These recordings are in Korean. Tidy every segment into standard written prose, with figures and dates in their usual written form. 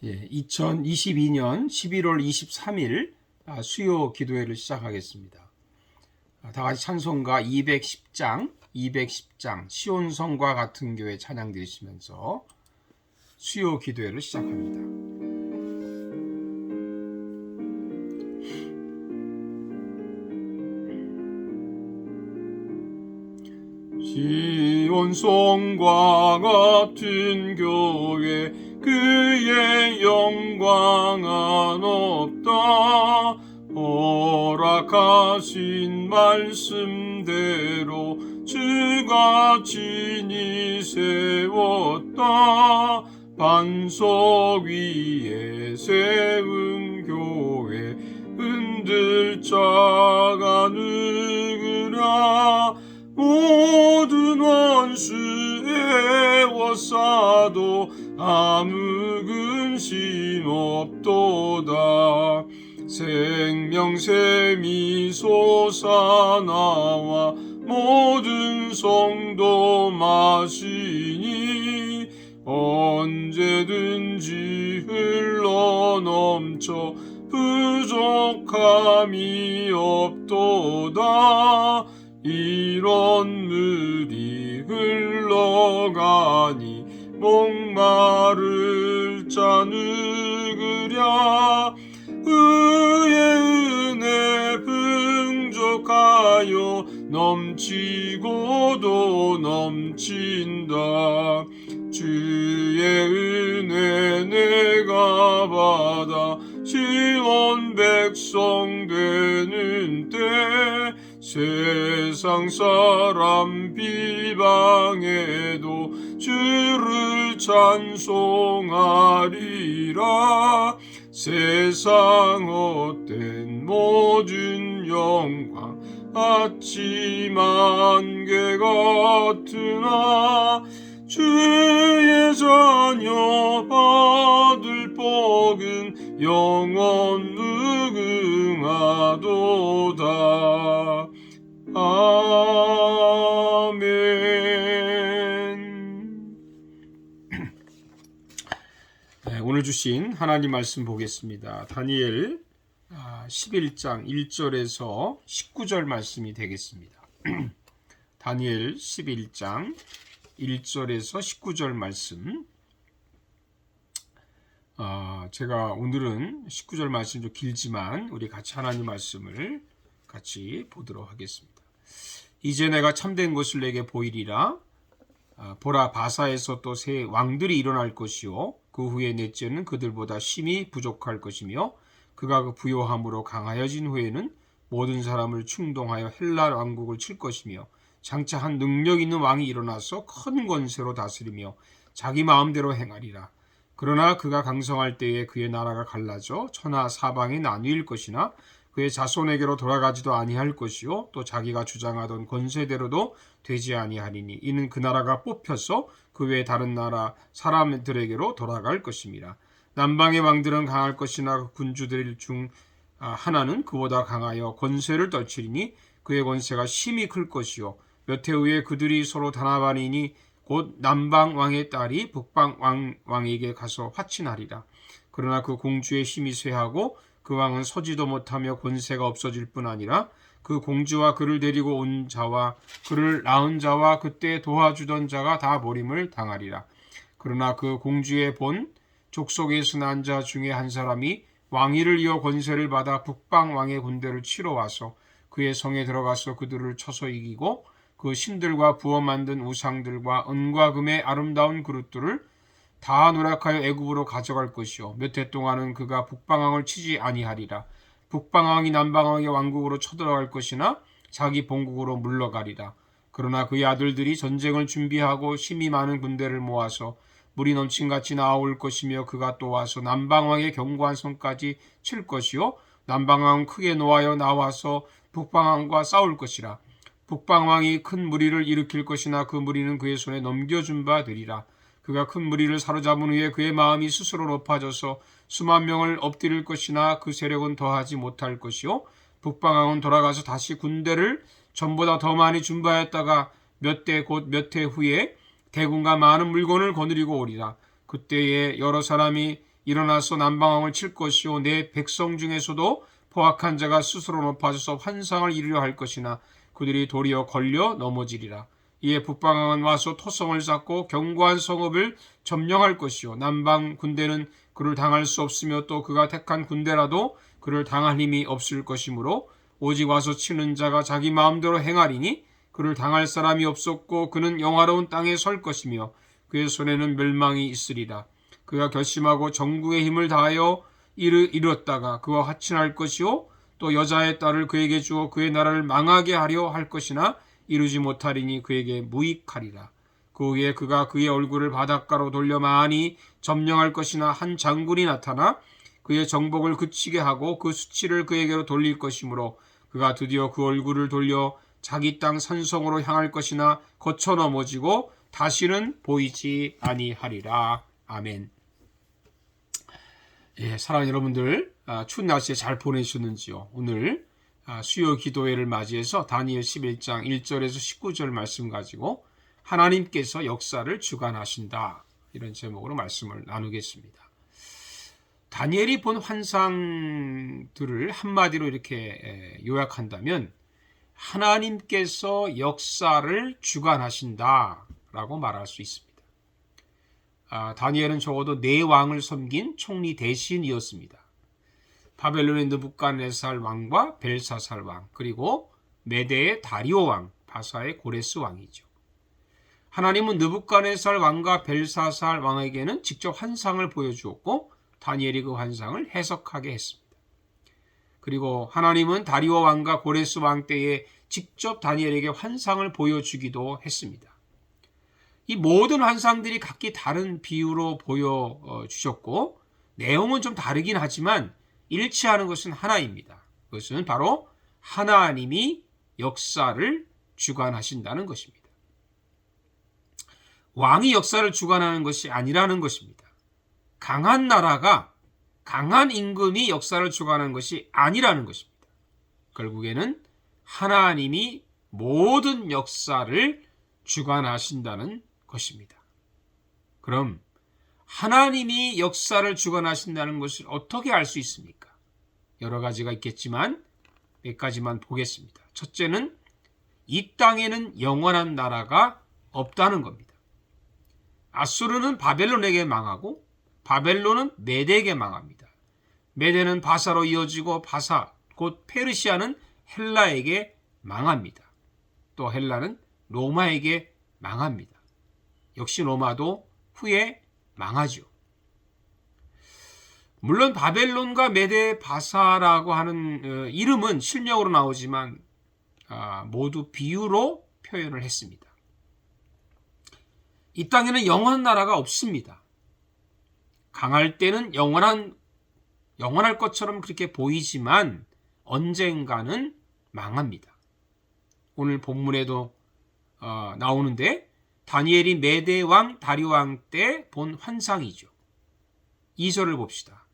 2022년 11월 23일 수요 기도회를 시작하겠습니다. 다 같이 찬송가 210장 시온성과 같은 교회 찬양 드리시면서 수요 기도회를 시작합니다. 시온성과 같은 교회 그의 영광은 없다. 허락하신 말씀대로 주가 친히 세웠다. 반석 위에 세운 교회 흔들 자가 누구랴. 모든 원수 애워싸도 아무 근심 없도다. 생명샘이 솟아나와 모든 성도 마시니 언제든지 흘러넘쳐 부족함이 없도다. 이런 물이 흘러가니 목마를 자 누구랴. 그의 은혜 풍족하여 넘치고도 넘친다. 주의 은혜 내가 받아 시온 백성 되는 때 세상 사람 비방해도 주를 찬송하리라. 세상 헛된 모든 영광 아침 안개 같으나 주의 자녀 받을 복은 영원 무궁하도다. 아멘. 오늘 주신 하나님 말씀 보겠습니다. 다니엘 11장 1절에서 19절 말씀이 되겠습니다. 다니엘 11장 1절에서 19절 말씀. 제가 오늘은 19절 말씀 좀 길지만 우리 같이 하나님 말씀을 같이 보도록 하겠습니다. 이제 내가 참된 것을 내게 보이리라. 보라, 바사에서 또 새 왕들이 일어날 것이요 그 후에 넷째는 그들보다 심히 부족할 것이며 그가 그 부요함으로 강하여진 후에는 모든 사람을 충동하여 헬라 왕국을 칠 것이며 장차 한 능력 있는 왕이 일어나서 큰 권세로 다스리며 자기 마음대로 행하리라. 그러나 그가 강성할 때에 그의 나라가 갈라져 천하 사방에 나뉘일 것이나 그의 자손에게로 돌아가지도 아니할 것이요 또 자기가 주장하던 권세대로도 되지 아니하리니 이는 그 나라가 뽑혀서 그 외 다른 나라 사람들에게로 돌아갈 것입니다. 남방의 왕들은 강할 것이나 그 군주들 중 하나는 그보다 강하여 권세를 떨치리니 그의 권세가 심히 클 것이요 몇 해 후에 그들이 서로 단합하리니 곧 남방 왕의 딸이 북방 왕에게 가서 화친하리라. 그러나 그 공주의 힘이 쇠하고 그 왕은 서지도 못하며 권세가 없어질 뿐 아니라 그 공주와 그를 데리고 온 자와 그를 낳은 자와 그때 도와주던 자가 다 버림을 당하리라. 그러나 그 공주의 본 족속에서 난 자 중에 한 사람이 왕위를 이어 권세를 받아 북방 왕의 군대를 치러 와서 그의 성에 들어가서 그들을 쳐서 이기고 그 신들과 부어 만든 우상들과 은과 금의 아름다운 그릇들을 다 노력하여 애굽으로 가져갈 것이요 몇 해 동안은 그가 북방왕을 치지 아니하리라. 북방왕이 남방왕의 왕국으로 쳐들어갈 것이나 자기 본국으로 물러가리라. 그러나 그의 아들들이 전쟁을 준비하고 힘이 많은 군대를 모아서 물이 넘친같이 나아올 것이며 그가 또 와서 남방왕의 견고한 성까지 칠 것이요 남방왕은 크게 노하여 나와서 북방왕과 싸울 것이라. 북방왕이 큰 무리를 일으킬 것이나 그 무리는 그의 손에 넘겨준 바 되리라. 그가 큰 무리를 사로잡은 후에 그의 마음이 스스로 높아져서 수만 명을 엎드릴 것이나 그 세력은 더하지 못할 것이요 북방왕은 돌아가서 다시 군대를 전보다 더 많이 준비하였다가 몇 대 곧 몇 해 후에 대군과 많은 물건을 거느리고 오리라. 그때에 여러 사람이 일어나서 남방왕을 칠 것이요 내 백성 중에서도 포악한 자가 스스로 높아져서 환상을 이루려 할 것이나 그들이 도리어 걸려 넘어지리라. 이에 북방왕은 와서 토성을 쌓고 견고한 성읍을 점령할 것이요 남방 군대는 그를 당할 수 없으며 또 그가 택한 군대라도 그를 당할 힘이 없을 것이므로 오직 와서 치는 자가 자기 마음대로 행하리니 그를 당할 사람이 없었고 그는 영화로운 땅에 설 것이며 그의 손에는 멸망이 있으리라. 그가 결심하고 전국의 힘을 다하여 이뤘다가 그와 화친할 것이요 또 여자의 딸을 그에게 주어 그의 나라를 망하게 하려 할 것이나 이루지 못하리니 그에게 무익하리라. 그 후에 그가 그의 얼굴을 바닷가로 돌려 많이 점령할 것이나 한 장군이 나타나 그의 정복을 그치게 하고 그 수치를 그에게로 돌릴 것이므로 그가 드디어 그 얼굴을 돌려 자기 땅 산성으로 향할 것이나 거쳐 넘어지고 다시는 보이지 아니하리라. 아멘. 예, 사랑하는 여러분들, 추운 날씨에 잘 보내셨는지요? 오늘 수요 기도회를 맞이해서 다니엘 11장 1절에서 19절 말씀 가지고 하나님께서 역사를 주관하신다, 이런 제목으로 말씀을 나누겠습니다. 다니엘이 본 환상들을 한마디로 이렇게 요약한다면 하나님께서 역사를 주관하신다라고 말할 수 있습니다. 다니엘은 적어도 4왕을 섬긴 총리 대신이었습니다. 바벨론의 느부갓네살 왕과 벨사살 왕, 그리고 메대의 다리오 왕, 바사의 고레스 왕이죠. 하나님은 느부갓네살 왕과 벨사살 왕에게는 직접 환상을 보여주었고 다니엘이 그 환상을 해석하게 했습니다. 그리고 하나님은 다리오 왕과 고레스 왕 때에 직접 다니엘에게 환상을 보여주기도 했습니다. 이 모든 환상들이 각기 다른 비유로 보여주셨고 내용은 좀 다르긴 하지만 일치하는 것은 하나입니다. 그것은 바로 하나님이 역사를 주관하신다는 것입니다. 왕이 역사를 주관하는 것이 아니라는 것입니다. 강한 나라가 강한 임금이 역사를 주관하는 것이 아니라는 것입니다. 결국에는 하나님이 모든 역사를 주관하신다는 것입니다. 그럼 하나님이 역사를 주관하신다는 것을 어떻게 알 수 있습니까? 여러 가지가 있겠지만 몇 가지만 보겠습니다. 첫째는 이 땅에는 영원한 나라가 없다는 겁니다. 아수르는 바벨론에게 망하고 바벨론은 메대에게 망합니다. 메대는 바사로 이어지고 바사, 곧 페르시아는 헬라에게 망합니다. 또 헬라는 로마에게 망합니다. 역시 로마도 후에 망하죠. 물론 바벨론과 메대, 바사라고 하는 이름은 실명으로 나오지만 모두 비유로 표현을 했습니다. 이 땅에는 영원한 나라가 없습니다. 강할 때는 영원할 것처럼 그렇게 보이지만 언젠가는 망합니다. 오늘 본문에도 나오는데 다니엘이 메대 왕 다리오 왕 때 본 환상이죠. 2절을 봅시다.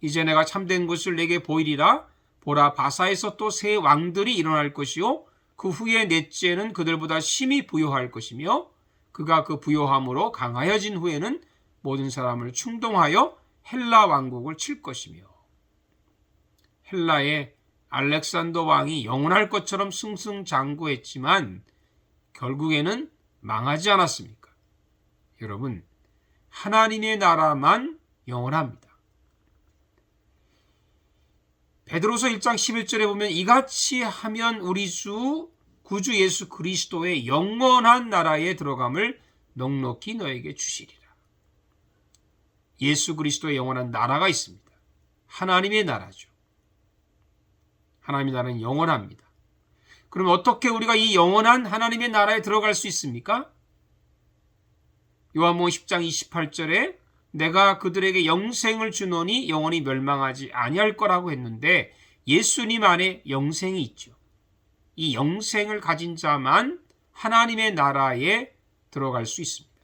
이제 내가 참된 것을 내게 보이리라. 보라, 바사에서 또 새 왕들이 일어날 것이요 그 후에 넷째는 그들보다 심히 부요할 것이며 그가 그 부요함으로 강하여진 후에는 모든 사람을 충동하여 헬라 왕국을 칠 것이며, 헬라의 알렉산더 왕이 영원할 것처럼 승승장구했지만 결국에는 망하지 않았습니까? 여러분, 하나님의 나라만 영원합니다. 베드로서 1장 11절에 보면 이같이 하면 우리 주 구주 예수 그리스도의 영원한 나라에 들어감을 넉넉히 너에게 주시리라. 예수 그리스도의 영원한 나라가 있습니다. 하나님의 나라죠. 하나님의 나라는 영원합니다. 그럼 어떻게 우리가 이 영원한 하나님의 나라에 들어갈 수 있습니까? 요한복음 10장 28절에 내가 그들에게 영생을 주노니 영원히 멸망하지 아니할 거라고 했는데 예수님 안에 영생이 있죠. 이 영생을 가진 자만 하나님의 나라에 들어갈 수 있습니다.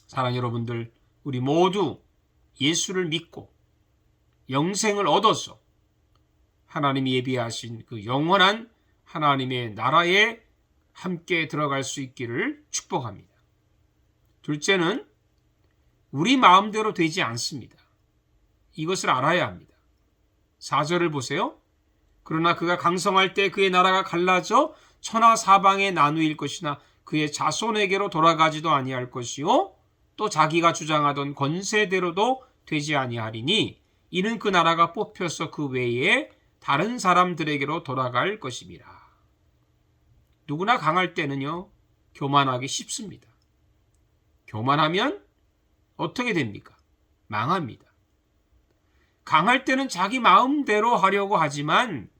사랑하는 여러분들, 우리 모두 예수를 믿고 영생을 얻어서 하나님이 예비하신 그 영원한 하나님의 나라에 함께 들어갈 수 있기를 축복합니다. 둘째는 우리 마음대로 되지 않습니다. 이것을 알아야 합니다. 4절을 보세요. 그러나 그가 강성할 때 그의 나라가 갈라져 천하 사방에 나누일 것이나 그의 자손에게로 돌아가지도 아니할 것이요 또 자기가 주장하던 권세대로도 되지 아니하리니 이는 그 나라가 뽑혀서 그 외에 다른 사람들에게로 돌아갈 것임이라. 누구나 강할 때는요, 교만하기 쉽습니다. 교만하면 어떻게 됩니까? 망합니다. 강할 때는 자기 마음대로 하려고 하지만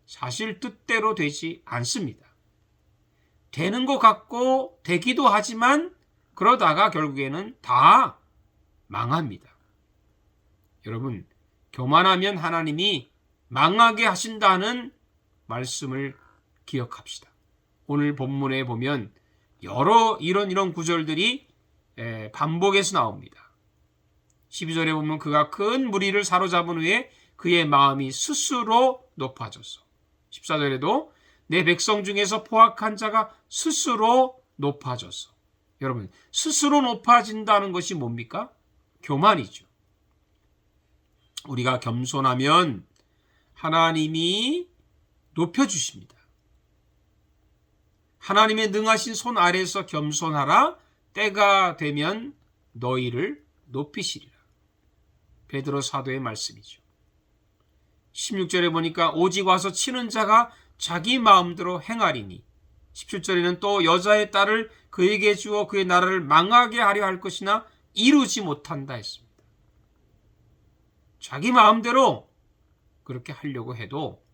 사실 뜻대로 되지 않습니다. 되는 것 같고 되기도 하지만 그러다가 결국에는 다 망합니다. 여러분, 교만하면 하나님이 망하게 하신다는 말씀을 기억합시다. 오늘 본문에 보면 여러 이런 구절들이 반복해서 나옵니다. 12절에 보면 그가 큰 무리를 사로잡은 후에 그의 마음이 스스로 높아졌어. 14절에도 내 백성 중에서 포악한 자가 스스로 높아졌어. 여러분, 스스로 높아진다는 것이 뭡니까? 교만이죠. 우리가 겸손하면 하나님이 높여주십니다. 하나님의 능하신 손 아래에서 겸손하라. 때가 되면 너희를 높이시리라. 베드로 사도의 말씀이죠. 16절에 보니까 오직 와서 치는 자가 자기 마음대로 행하리니 17절에는 또 여자의 딸을 그에게 주어 그의 나라를 망하게 하려 할 것이나 이루지 못한다 했습니다. 자기 마음대로 그렇게 하려고 해도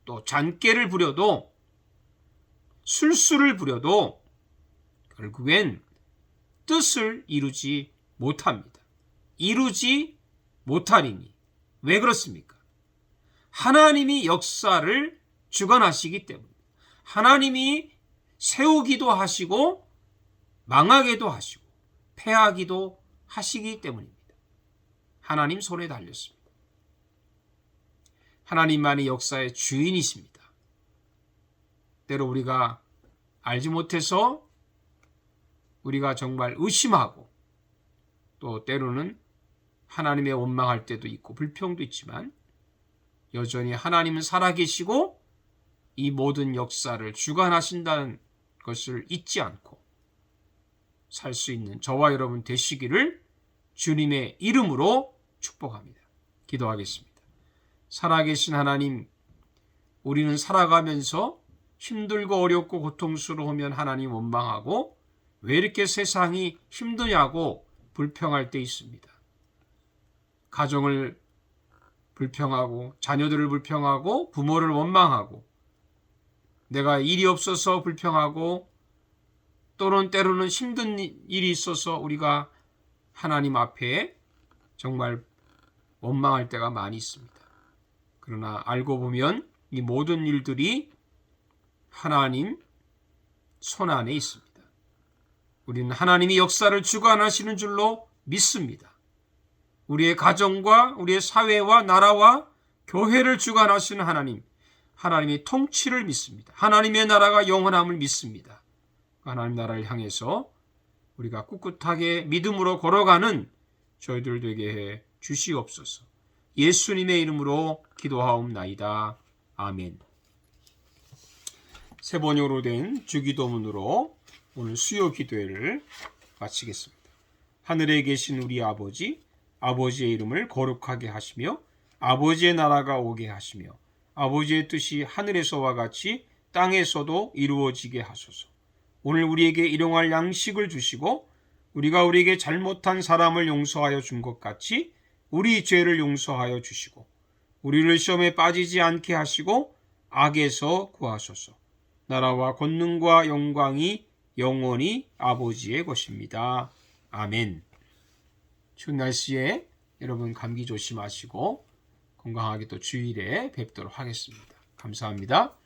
또 잔꾀를 부려도 술수를 부려도 결국엔 뜻을 이루지 못합니다. 이루지 못하리니 왜 그렇습니까? 하나님이 역사를 주관하시기 때문입니다. 하나님이 세우기도 하시고 망하게도 하시고 패하기도 하시기 때문입니다. 하나님 손에 달렸습니다. 하나님만이 역사의 주인이십니다. 때로 우리가 알지 못해서 우리가 정말 의심하고 또 때로는 하나님의 원망할 때도 있고 불평도 있지만 여전히 하나님은 살아계시고 이 모든 역사를 주관하신다는 것을 잊지 않고 살 수 있는 저와 여러분 되시기를 주님의 이름으로 축복합니다. 기도하겠습니다. 살아계신 하나님, 우리는 살아가면서 힘들고 어렵고 고통스러우면 하나님 원망하고 왜 이렇게 세상이 힘드냐고 불평할 때 있습니다. 가정을 불평하고 자녀들을 불평하고 부모를 원망하고 내가 일이 없어서 불평하고 또는 때로는 힘든 일이 있어서 우리가 하나님 앞에 정말 원망할 때가 많이 있습니다. 그러나 알고 보면 이 모든 일들이 하나님 손 안에 있습니다. 우리는 하나님이 역사를 주관하시는 줄로 믿습니다. 우리의 가정과 우리의 사회와 나라와 교회를 주관하시는 하나님, 하나님의 통치를 믿습니다. 하나님의 나라가 영원함을 믿습니다. 하나님 나라를 향해서 우리가 꿋꿋하게 믿음으로 걸어가는 저희들 되게 해 주시옵소서. 예수님의 이름으로 기도하옵나이다. 아멘. 세 번역으로 된 주기도문으로 오늘 수요 기도회를 마치겠습니다. 하늘에 계신 우리 아버지, 아버지의 이름을 거룩하게 하시며 아버지의 나라가 오게 하시며 아버지의 뜻이 하늘에서와 같이 땅에서도 이루어지게 하소서. 오늘 우리에게 일용할 양식을 주시고 우리가 우리에게 잘못한 사람을 용서하여 준 것 같이 우리 죄를 용서하여 주시고 우리를 시험에 빠지지 않게 하시고 악에서 구하소서. 나라와 권능과 영광이 영원히 아버지의 것입니다. 아멘. 추운 날씨에 여러분 감기 조심하시고 건강하게 또 주일에 뵙도록 하겠습니다. 감사합니다.